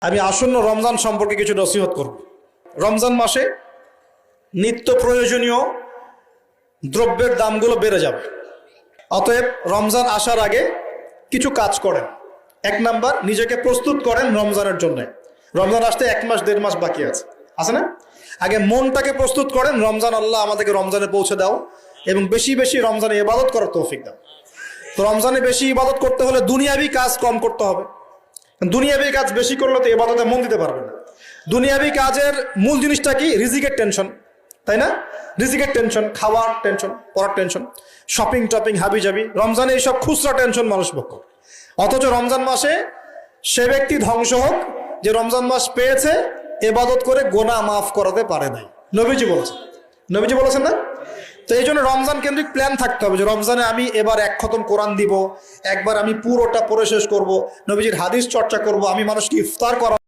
আমি আসন্ন রমজান সম্পর্কে কিছু নসিহত করব। রমজান মাসে নিত্য প্রয়োজনীয় দ্রব্যের দামগুলো বেড়ে যাবে। অতএব রমজান আসার আগে কিছু কাজ করেন। এক নাম্বার, নিজেকে প্রস্তুত করেন রমজানের জন্য। রমজান আসতে 1 মাস 1.5 মাস বাকি আছে না? আগে মনটাকে প্রস্তুত করেন। রমজান, আল্লাহ আমাদেরকে রমজানে পৌঁছে দাও এবং বেশি বেশি রমজানে ইবাদত করার তৌফিক দাও। তো রমজানে বেশি ইবাদত করতে হলে দুনিয়াবি কাজ কম করতে হবে। দুনিয়াবি কাজ বেশি করলে তো ইবাদতে মন দিতে পারবে না। দুনিয়াবি কাজের মূল জিনিসটা কি? রিজিকের টেনশন, তাই না? রিজিকের টেনশন, খাওয়ার টেনশন, পড়ার টেনশন, শপিং টপিং, হাবি জাবি। রমজানে এইসব খুচরা টেনশন মানুষ ভোগ করে। অথচ রমজান মাসে সে ব্যক্তি ধ্বংস হোক যে রমজান মাস পেয়েছে, ইবাদত করে গোনাহ মাফ করাতে পারে নাই। নবীজি বলেছেন না? তো এই জন্য রমজান কেন্দ্রিক প্ল্যান থাকতে হবে যে রমজানে আমি এবার 1 খতম কোরআন দিব, একবার আমি পুরোটা পড়ে শেষ করব, নবীজির হাদিস চর্চা করব, আমি মানুষকে ইফতার করা